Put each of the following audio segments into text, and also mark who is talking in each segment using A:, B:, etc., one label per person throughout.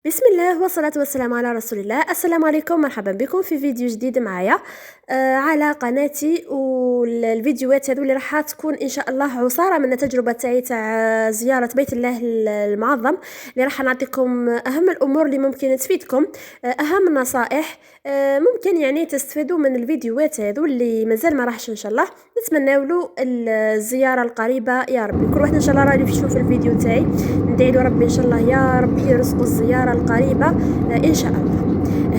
A: بسم الله والصلاة والسلام على رسول الله. السلام عليكم، مرحبا بكم في فيديو جديد معايا على قناتي. والفيديوهات هذو اللي راح تكون ان شاء الله عصارة من التجربة تاعي تاع زيارة بيت الله المعظم، اللي راح نعطيكم اهم الامور اللي ممكن تفيدكم، اهم النصائح. ممكن يعني تستفيدوا من الفيديوهات هذو اللي مازال ما راحش. ان شاء الله نتمنى له الزيارة القريبة يا ربي. كل واحد ان شاء الله راه يشوف الفيديو تاعي ندعي له ربي ان شاء الله يا ربي يرزقوا الزيارة القريبة ان شاء الله.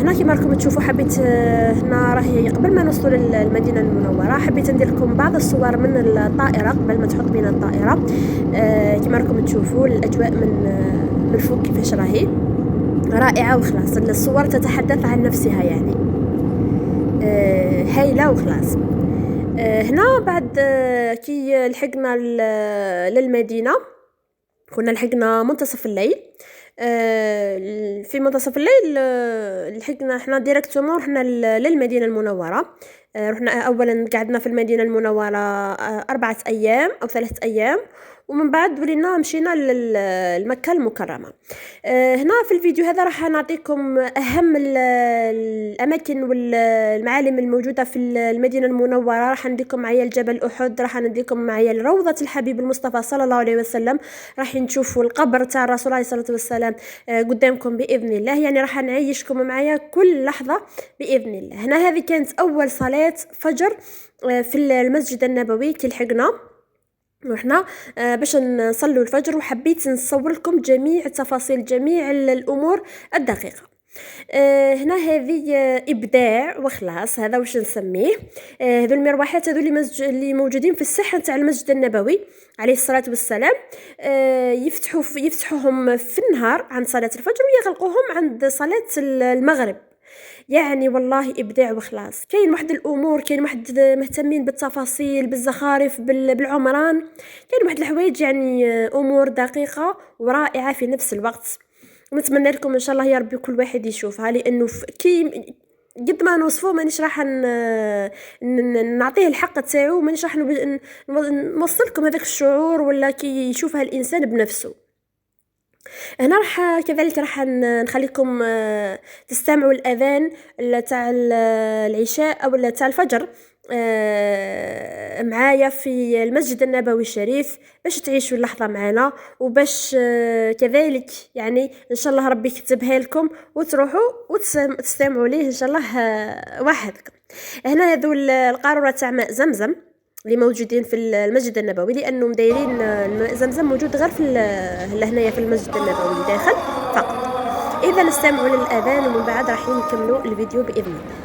A: هنا كما راكم تشوفوا حبيت هنا راهي قبل ما نوصلوا للمدينه المنوره حبيت ندير لكم بعض الصور من الطائره قبل ما تحط بينا الطائره. كما راكم تشوفوا الاجواء من فوق كيفاش راهي رائعه وخلاص. الصور تتحدث عن نفسها يعني هايله وخلاص. هنا بعد كي لحقنا للمدينه كنا لحقنا منتصف الليل. في منتصف الليل لحقنا احنا ديريكتومون رحنا للمدينة المنورة. رحنا اولا قعدنا في المدينة المنورة 4 ايام او 3 ايام، ومن بعد ولينا مشينا لمكة المكرمة. هنا في الفيديو هذا راح نعطيكم اهم الاماكن والمعالم الموجودة في المدينة المنورة. راح نديكم معايا الجبل احد، راح نديكم معايا روضة الحبيب المصطفى صلى الله عليه وسلم، راح نشوفوا القبر تاع الرسول عليه الصلاة والسلام قدامكم باذن الله. يعني راح نعيشكم معايا كل لحظة باذن الله. هنا هذه كانت اول صلاة فجر في المسجد النبوي كي لحقنا رحنا باش نصلوا الفجر، وحبيت نصور لكم جميع التفاصيل جميع الامور الدقيقه. هنا هذه ابداع وخلاص، هذا واش نسميه. هذو المروحات هذو اللي موجودين في الساحه تاع المسجد النبوي عليه الصلاه والسلام. يفتحوهم في النهار عند صلاه الفجر ويغلقوهم عند صلاه المغرب. يعني والله ابداع وخلاص. كاين واحد الامور، كاين واحد مهتمين بالتفاصيل بالزخارف بالعمران، كاين واحد الحوايج يعني امور دقيقه ورائعه في نفس الوقت. نتمنى لكم ان شاء الله يا ربي كل واحد يشوفها، لانه كي قد ما نوصفه مانيش راح نعطيه الحق تاعو، مانيش راح نوصل لكم هذاك الشعور ولا كي يشوفها الانسان بنفسه. هنا راح كذلك راح نخليكم تستمعوا الأذان تاع العشاء أو تاع الفجر معايا في المسجد النبوي الشريف، باش تعيشوا اللحظة معنا وباش كذلك يعني إن شاء الله ربي يكتبها لكم وتروحوا وتستمعوا ليه إن شاء الله وحدكم. هنا هذو القارورة تاع ماء زمزم اللي موجودين في المسجد النبوي، لانهم دايرين زمزم موجود غير في لهنايا في المسجد النبوي داخل فقط. اذا نستمعوا للاذان ومن بعد راح نكملوا الفيديو باذن الله.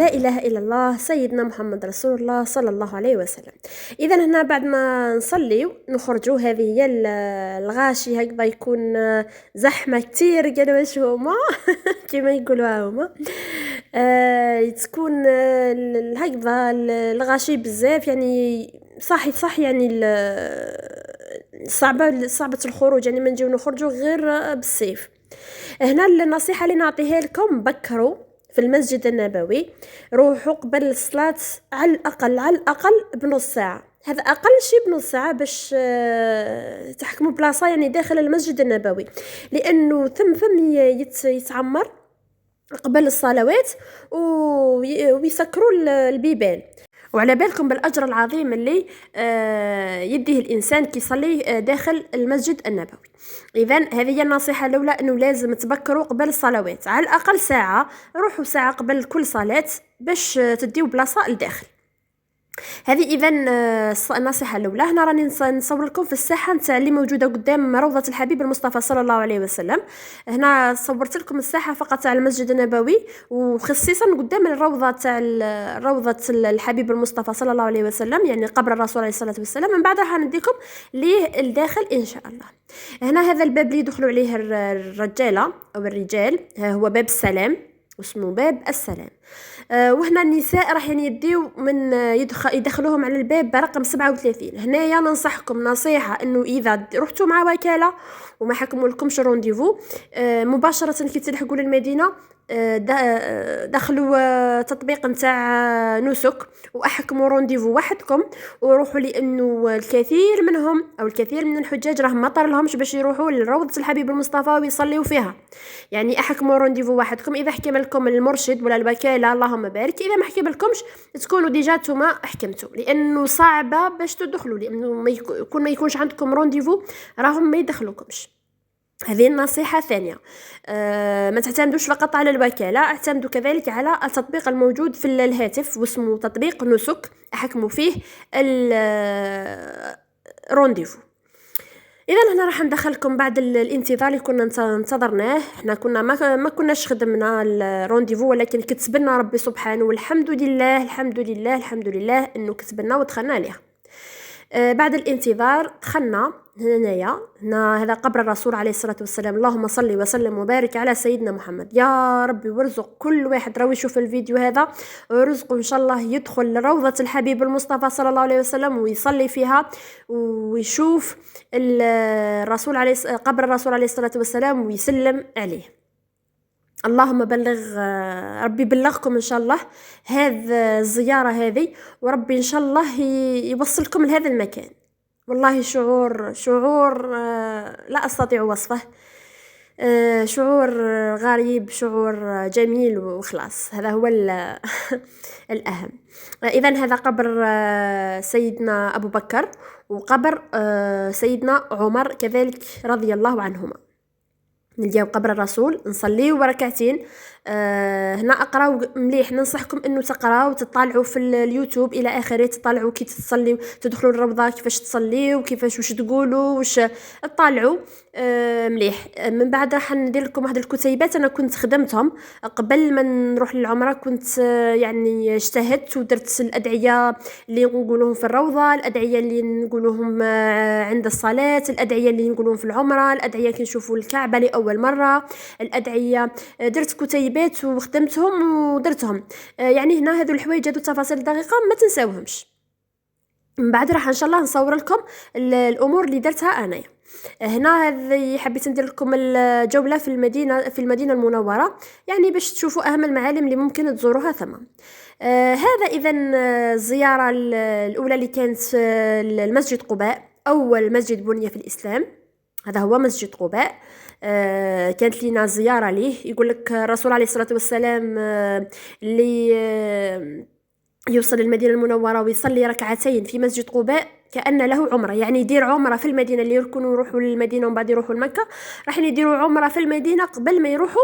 A: لا إله إلا الله سيدنا محمد رسول الله صلى الله عليه وسلم. إذا هنا بعد ما نصلي نخرجوا، هذه هي الغاشي هكذا، يكون زحمة كتير قالوا واش هما كما يقولوا هما، تكون هكذا الغاشي بزاف، يعني صح يعني صعبة الخروج، يعني ما نجيو نخرجوا غير بالسيف. هنا النصيحة اللي نعطيها لكم، بكروا في المسجد النبوي، روحوا قبل الصلاة على الأقل بنص ساعة، هذا أقل شيء بنص ساعة، باش تحكموا بلاصة يعني داخل المسجد النبوي، لأنه ثم يتعمر قبل الصلوات ويسكروا البيبان. وعلى بالكم بالأجر العظيم اللي يديه الإنسان كي يصلي داخل المسجد النبوي. إذن هذه هي النصيحة الأولى، أنه لازم تبكروا قبل الصلوات على الأقل ساعة، روحوا ساعة قبل كل صلاة باش تديو بلاصة لداخل. هذه إذن النصيحة الأولى. هنا راني نصور لكم في الساحة نتاع اللي موجودة قدام روضة الحبيب المصطفى صلى الله عليه وسلم. هنا صورت لكم الساحة فقط تاع المسجد النبوي، وخصيصا قدام الروضة تاع روضة الحبيب المصطفى صلى الله عليه وسلم، يعني قبر الرسول عليه الصلاة والسلام. من بعد راح نديكم ليه الداخل إن شاء الله. هنا هذا الباب اللي يدخلوا عليه الرجالة أو الرجال هو باب السلام، واسمه باب السلام. وهنا النساء راح يعني يديو من يدخلوهم على الباب رقم 37. هنايا ننصحكم نصيحة، انه اذا رحتوا مع وكالة وما حكموا لكمش رونديفو، مباشرة كي تلحقوا للمدينة دخلوا تطبيق نتاع نسك واحكموا رونديفو وحدكم وروحوا، لانه الكثير منهم او الكثير من الحجاج راهم ما طار لهمش باش يروحوا لروضة الحبيب المصطفى ويصليوا فيها. يعني احكموا رونديفو وحدكم، اذا حكم لكم المرشد ولا الوكالة اللهم بارك، اذا ما حكم لكمش تكونوا ديجا نتوما حكمتوا، لانه صعبة باش تدخلوا، لانه ما يكونش عندكم رونديفو راهم ما يدخلوكمش. هذه النصيحة الثانية. ما تعتمدوش فقط على الوكالة، اعتمدوا كذلك على التطبيق الموجود في الهاتف واسمه تطبيق نسك، احكموا فيه الرونديفو. اذا هنا راح ندخلكم بعد الانتظار اللي كنا انتظرناه. احنا كنا ما كناش خدمنا الرونديفو، ولكن كتب لنا ربي سبحانه، والحمد لله الحمد لله الحمد لله انه كتب لنا ودخلنا ليه. بعد الانتظار دخلنا هنا هذا قبر الرسول عليه الصلاة والسلام. اللهم صل وسلم وبارك على سيدنا محمد. يا ربي وارزق كل واحد راوي يشوف الفيديو هذا، ورزقه إن شاء الله يدخل لروضة الحبيب المصطفى صلى الله عليه وسلم ويصلي فيها ويشوف قبر الرسول عليه الصلاة والسلام ويسلم عليه. اللهم بلغ، ربي بلغكم إن شاء الله هذه الزيارة هذه، وربي إن شاء الله يوصلكم لهذا المكان. والله شعور لا أستطيع وصفه، شعور غريب، شعور جميل، وخلاص هذا هو الأهم. إذا هذا قبر سيدنا أبو بكر وقبر سيدنا عمر كذلك رضي الله عنهما. نلقاو قبر الرسول نصليو ركعتين. هنا اقراو مليح، ننصحكم انه تقراو تطالعوا في اليوتيوب الى اخره، تطالعوا كي تصليو، تدخلوا الروضه كيفاش تصليو وكيفاش واش تقولوا واش تطالعوا مليح. من بعد راح ندير لكم واحد الكتيبات انا كنت خدمتهم قبل ما نروح للعمره، كنت يعني اجتهدت ودرت الادعيه اللي نقولوهم في الروضه، الادعيه اللي نقولوهم عند الصلاه، الادعيه اللي نقولوهم في العمره، الادعيه كي نشوفوا الكعبه لاول مره، الادعيه. درت كتيبات وخدمتهم ودرتهم. يعني هنا هذو الحوايج هذو التفاصيل الدقيقه ما تنساوهمش. من بعد راح ان شاء الله نصور لكم الامور اللي درتها انايا. هنا هذه حبيت ندير لكم الجوله في المدينه المنوره، يعني باش تشوفوا اهم المعالم اللي ممكن تزوروها ثم. هذا اذا الزياره الاولى اللي كانت المسجد قباء، اول مسجد بني في الاسلام. هذا هو مسجد قباء. كانت لنا زياره ليه. يقول لك الرسول عليه الصلاه والسلام اللي يوصل للمدينه المنوره ويصلي ركعتين في مسجد قباء كأن له عمره، يعني يدير عمره في المدينه. اللي يركنوا يروحوا للمدينه ومن بعد يروحوا لمكه راح يديروا عمره في المدينه قبل ما يروحوا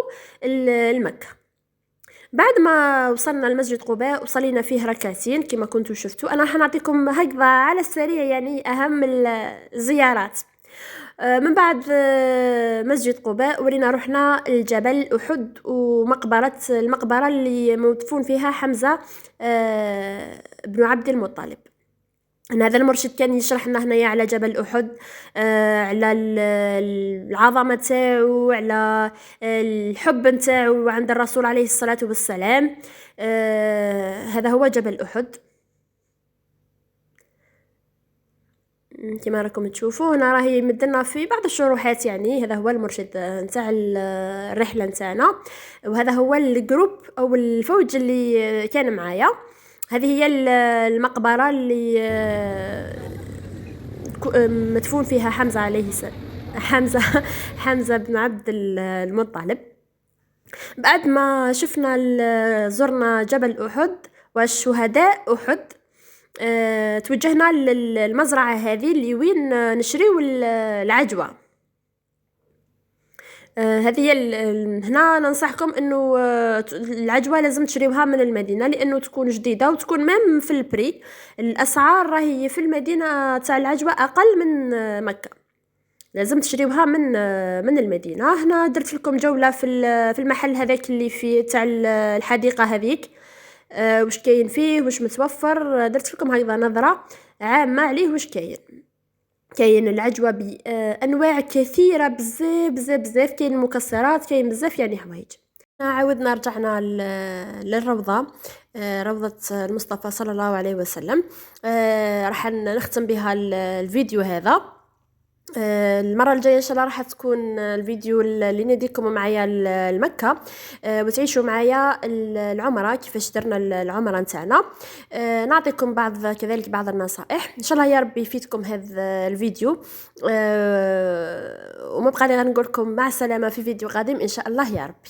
A: لمكه. بعد ما وصلنا لمسجد قباء وصلينا فيه ركعتين كما كنتوا شفتوا. انا راح نعطيكم هكذا على السريع يعني اهم الزيارات. من بعد مسجد قباء ورينا روحنا الجبل أحد المقبرة اللي مدفون فيها حمزة بن عبد المطلب. هذا المرشد كان يشرح لنا هنايا على جبل أحد، على العظمة تاعو، على الحب نتاعو عند الرسول عليه الصلاة والسلام. هذا هو جبل أحد كما راكم تشوفوا هنا، راهي يمدلنا في بعض الشروحات. يعني هذا هو المرشد نتاع الرحله نتاعنا، وهذا هو الجروب او الفوج اللي كان معايا. هذه هي المقبره اللي مدفون فيها حمزه عليه السلام، حمزه بن عبد المطلب. بعد ما شفنا زرنا جبل أحد والشهداء أحد، توجهنا للمزرعة هذه اللي وين نشريو العجوة. هذه هي هنا ننصحكم انه العجوة لازم تشريوها من المدينة، لانه تكون جديدة وتكون مام في البري. الاسعار راهي في المدينة تاع العجوة اقل من مكة، لازم تشريوها من المدينة. هنا درت لكم جولة في المحل هذاك اللي في تاع الحديقة هذيك، واش كاين فيه واش متوفر. درت لكم هكذا نظرة عامة عليه واش كاين العجوة بانواع كثيرة بزاف بزاف بزاف. كاين المكسرات، كاين بزاف يعني حوايج. عاودنا رجعنا للروضة، روضة المصطفى صلى الله عليه وسلم. راح نختم بها الفيديو هذا. المرة الجاية إن شاء الله راح تكون الفيديو اللي نديكم معايا لمكة، وتعيشوا معايا العمرة، كيفاش درنا العمرة نتاعنا. نعطيكم كذلك بعض النصائح إن شاء الله يا ربي يفيدكم هذا الفيديو. وما بقى لي غير نقول لكم مع السلامة في فيديو قادم إن شاء الله يا ربي.